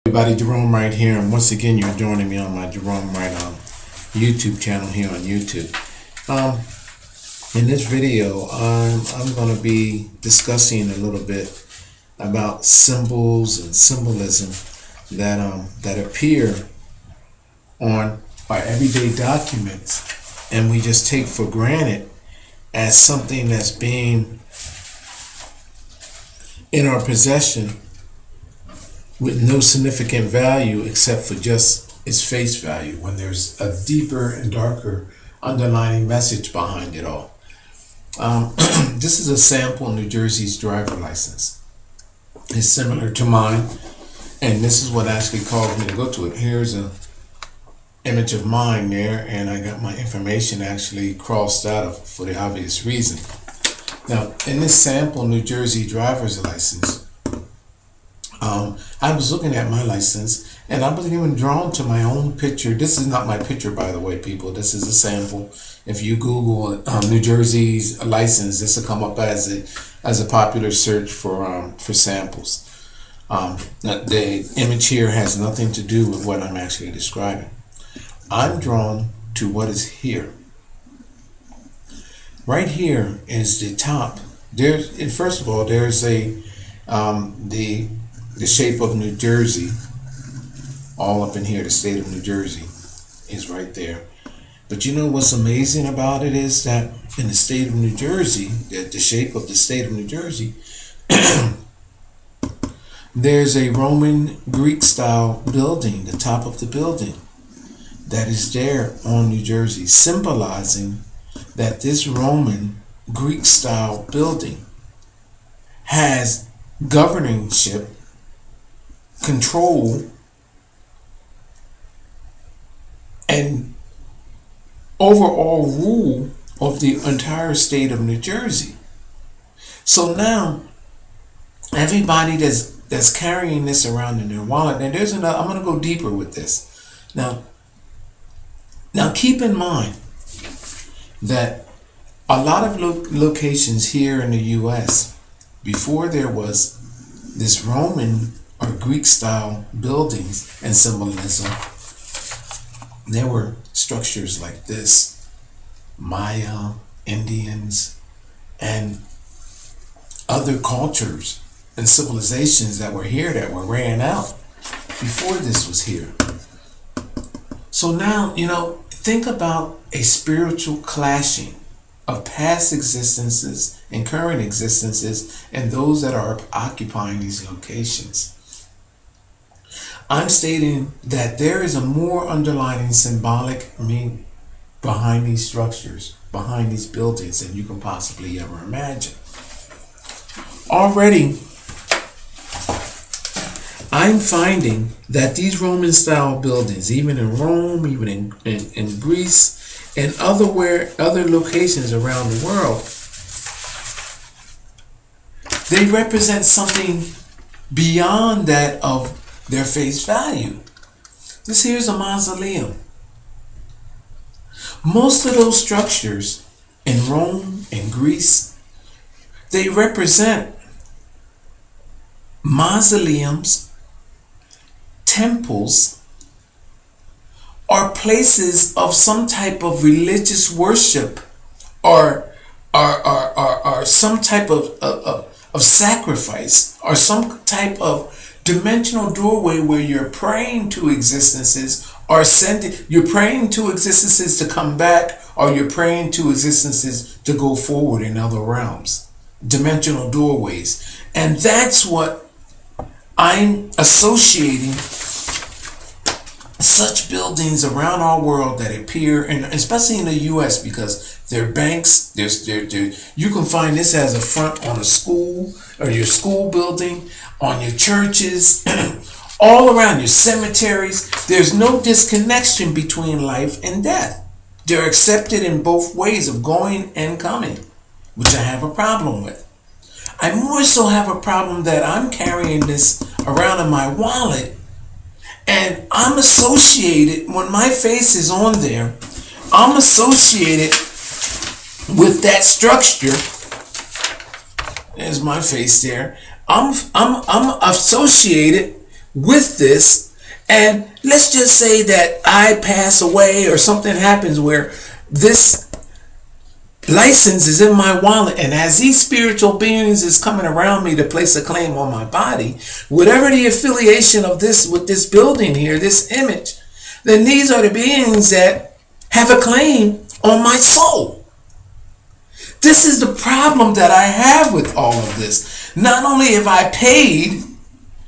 Everybody, Jerome Wright here, and once again you're joining me on my Jerome Wright YouTube channel here on YouTube. In this video, I'm going to be discussing a little bit about symbols and symbolism that appear on our everyday documents, and we just take for granted as something that's being in our possession with no significant value except for just its face value, when there's a deeper and darker underlying message behind it all. This is a sample New Jersey's driver license. It's similar to mine, and this is what actually caused me to go to it. Here's a image of mine there, and I got my information actually crossed out for the obvious reason. Now, in this sample New Jersey driver's license, I was looking at my license, and I was even drawn to my own picture. This is not my picture, by the way, people. This is a sample. If you Google New Jersey's license, this will come up as a popular search for samples. The image here has nothing to do with what I'm actually describing. I'm drawn to what is here. Right here is the top. First of all, there's the shape of New Jersey, all up in here. The state of New Jersey is right there. But you know what's amazing about it is that in the state of New Jersey, the shape of the state of New Jersey, there's a Roman Greek style building, the top of the building, that is there on New Jersey, symbolizing that this Roman Greek style building has governorship, control, and overall rule of the entire state of New Jersey. So now everybody that's carrying this around in their wallet, and there's another, I'm going to go deeper with this. Now keep in mind that a lot of locations here in the US, before there was this Roman or Greek style buildings and symbolism, there were structures like this, Maya, Indians, and other cultures and civilizations that were here that were ran out before this was here. So now, think about a spiritual clashing of past existences and current existences and those that are occupying these locations. I'm stating that there is a more underlying symbolic meaning behind these structures, behind these buildings, than you can possibly ever imagine. Already, I'm finding that these Roman style buildings, even in Rome, even in Greece, and other locations around the world, they represent something beyond that of their face value. This here's a mausoleum. Most of those structures in Rome and Greece, they represent mausoleums, temples, or places of some type of religious worship, or some type of sacrifice, or some type of dimensional doorway where you're praying to existences, or you're praying to existences to come back, or you're praying to existences to go forward in other realms. Dimensional doorways. And that's what I'm associating such buildings around our world that appear, and especially in the US, because they're banks. You can find this as a front on a school, or your school building, on your churches, all around your cemeteries. There's no disconnection between life and death. They're accepted in both ways of going and coming, which I have a problem with. I more so have a problem that I'm carrying this around in my wallet, and I'm associated, when my face is on there, I'm associated with that structure. There's my face there. I'm associated with this, and let's just say that I pass away or something happens where this license is in my wallet, and as these spiritual beings is coming around me to place a claim on my body, whatever the affiliation of this with this building here, this image, then these are the beings that have a claim on my soul. This is the problem that I have with all of this. Not only have I paid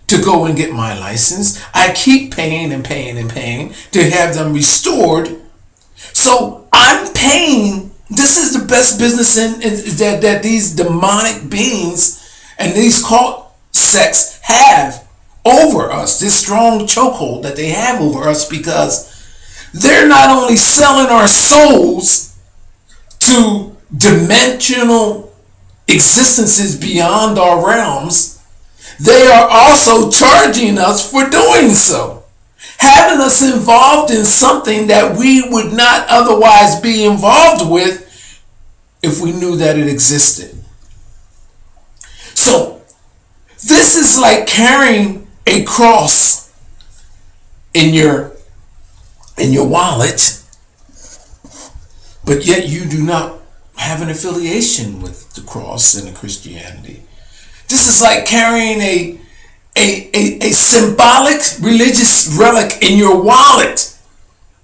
to go and get my license, I keep paying and paying and paying to have them restored. So I'm paying. This is the best business that these demonic beings and these cult sects have over us. This strong chokehold that they have over us, because they're not only selling our souls to dimensional existences beyond our realms, they are also charging us for doing so, having us involved in something that we would not otherwise be involved with if we knew that it existed. So this is like carrying a cross in your wallet, but yet you do not have an affiliation with the cross and the Christianity. This is like carrying a symbolic religious relic in your wallet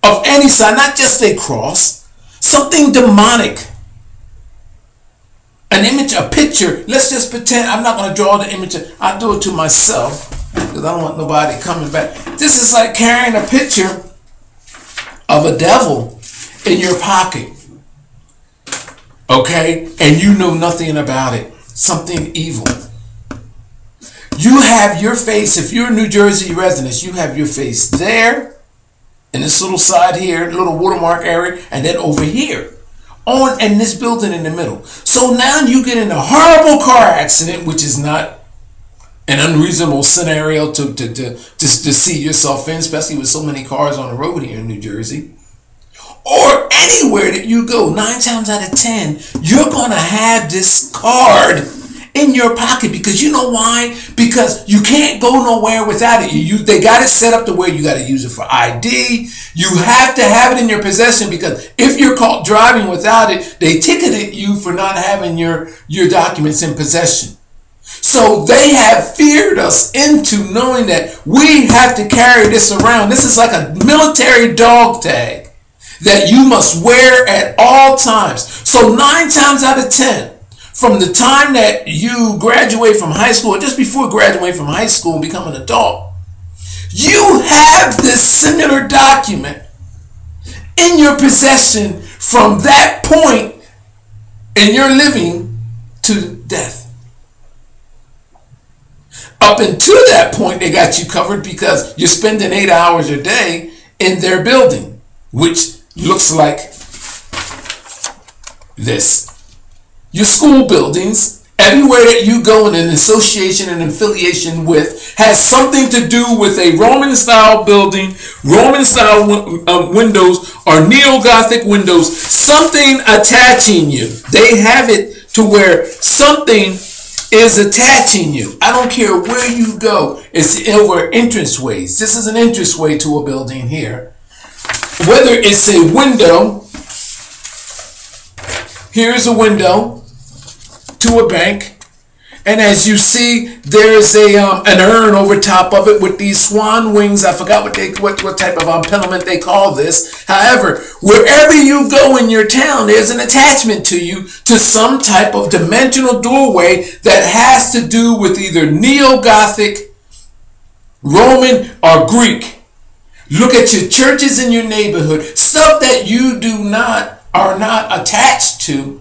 of any sign, not just a cross, something demonic. An image, a picture. Let's just pretend, I'm not going to draw the image. I'll do it to myself because I don't want nobody coming back. This is like carrying a picture of a devil in your pocket. Okay? And you know nothing about it. Something evil. You have your face, if you're a New Jersey resident, you have your face there, in this little side here, little watermark area, and then over here, in this building in the middle. So now you get in a horrible car accident, which is not an unreasonable scenario to see yourself in, especially with so many cars on the road here in New Jersey. Or anywhere that you go, 9 times out of 10, you're going to have this card in your pocket, because you know why? Because you can't go nowhere without it. They got it set up to where you got to use it for ID. You have to have it in your possession, because if you're caught driving without it, they ticketed you for not having your documents in possession. So they have feared us into knowing that we have to carry this around. This is like a military dog tag that you must wear at all times. So 9 times out of 10, from the time that you graduate from high school, or just before graduating from high school and become an adult, you have this similar document in your possession from that point in your living to death. Up until that point, they got you covered because you're spending 8 hours a day in their building, which looks like this. Your school buildings, everywhere that you go in an association and affiliation with, has something to do with a Roman-style building, Roman-style windows, or Neo-Gothic windows, something attaching you. They have it to where something is attaching you. I don't care where you go. It's over entranceways. This is an entranceway to a building here. Whether it's a window, here's a window to a bank, and as you see, there's an urn over top of it with these swan wings. I forgot what type of implement they call this. However, wherever you go in your town, there's an attachment to you to some type of dimensional doorway that has to do with either Neo-Gothic, Roman, or Greek. Look at your churches in your neighborhood, stuff that you are not attached to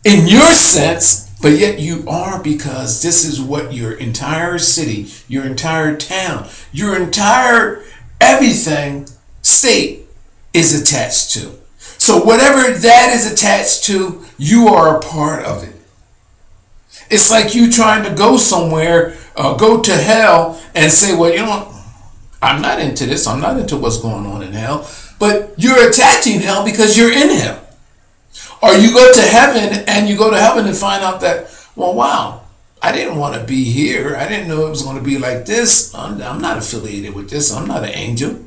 in your sense, but yet you are, because this is what your entire city, your entire town, your entire everything state is attached to. So whatever that is attached to, you are a part of it. It's like you trying to go somewhere, go to hell, and say, well, you know what? I'm not into this. I'm not into what's going on in hell. But you're attaching hell because you're in hell. Or you go to heaven and find out that, well, wow, I didn't want to be here. I didn't know it was going to be like this. I'm not affiliated with this. I'm not an angel.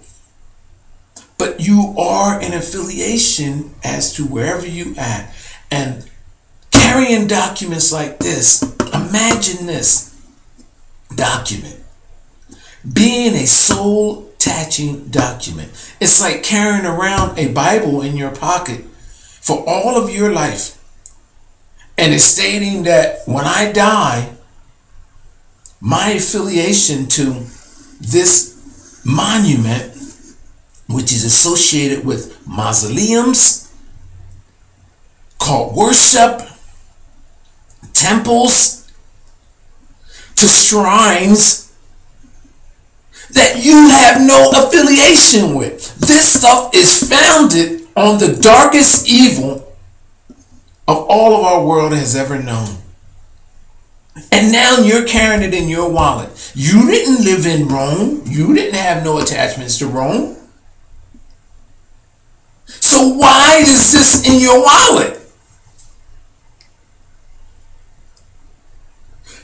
But you are an affiliation as to wherever you at. And carrying documents like this, imagine this document being a soul attaching document. It's like carrying around a Bible in your pocket for all of your life. And it's stating that when I die, my affiliation to this monument, which is associated with mausoleums, called worship, temples, to shrines that you have no affiliation with. This stuff is founded on the darkest evil of all of our world has ever known. And now you're carrying it in your wallet. You didn't live in Rome. You didn't have no attachments to Rome. So why is this in your wallet?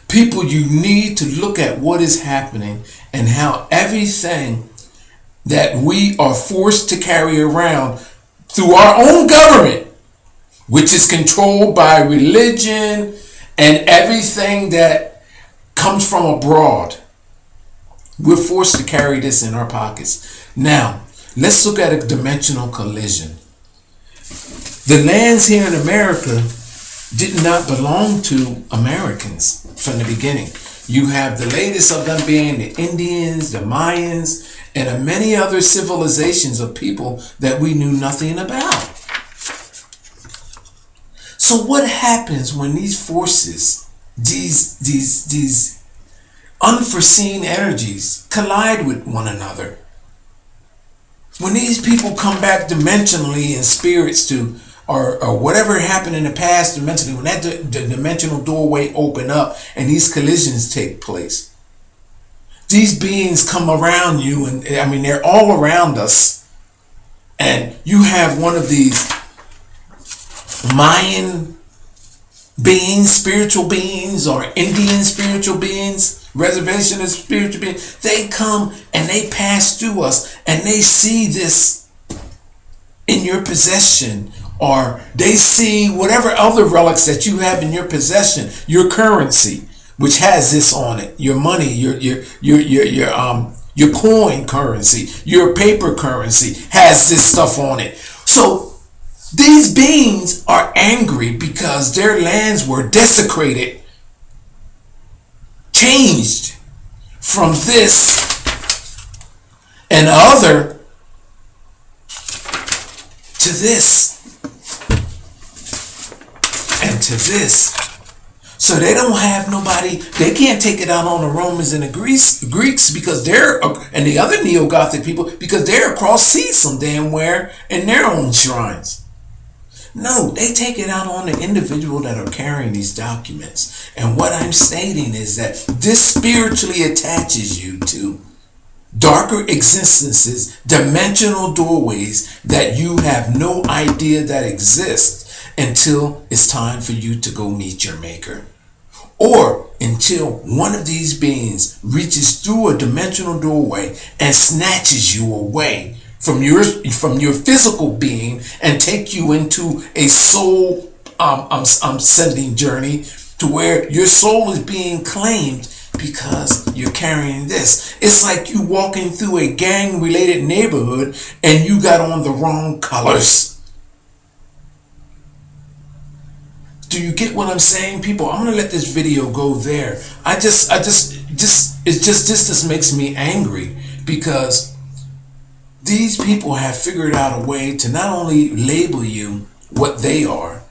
People, you need to look at what is happening and how everything that we are forced to carry around through our own government, which is controlled by religion and everything that comes from abroad. We're forced to carry this in our pockets. Now, let's look at a dimensional collision. The lands here in America did not belong to Americans from the beginning. You have the latest of them being the Indians, the Mayans, and many other civilizations of people that we knew nothing about. So what happens when these forces, these unforeseen energies collide with one another? When these people come back dimensionally in spirits to, or whatever happened in the past dimensionally, when that the dimensional doorway open up and these collisions take place, these beings come around you, and I mean they're all around us, and you have one of these Mayan beings, spiritual beings, or Indian spiritual beings, reservation of spiritual beings. They come and they pass through us and they see this in your possession, or they see whatever other relics that you have in your possession, your currency, which has this on it, your money, your coin currency, your paper currency has this stuff on it. So these beings are angry because their lands were desecrated, changed from this and other to this and to this. So they don't have nobody, they can't take it out on the Romans and the Greeks because they're, and the other Neo-Gothic people, because they're across seas some damn where in their own shrines. No, they take it out on the individual that are carrying these documents. And what I'm stating is that this spiritually attaches you to darker existences, dimensional doorways that you have no idea that exist until it's time for you to go meet your maker. Or until one of these beings reaches through a dimensional doorway and snatches you away from your physical being and take you into a soul sending journey to where your soul is being claimed because you're carrying this. It's like you walking through a gang related neighborhood and you got on the wrong colors. Do you get what I'm saying, people? I'm gonna let this video go there. This just makes me angry because these people have figured out a way to not only label you what they are,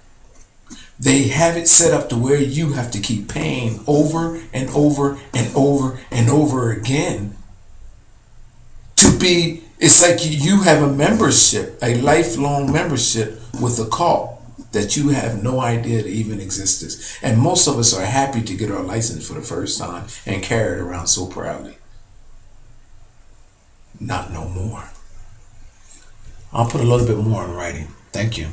they have it set up to where you have to keep paying over and over and over and over again to be, it's like you have a membership, a lifelong membership with a cult that you have no idea that even exists. And most of us are happy to get our license for the first time and carry it around so proudly. Not no more. I'll put a little bit more in writing. Thank you.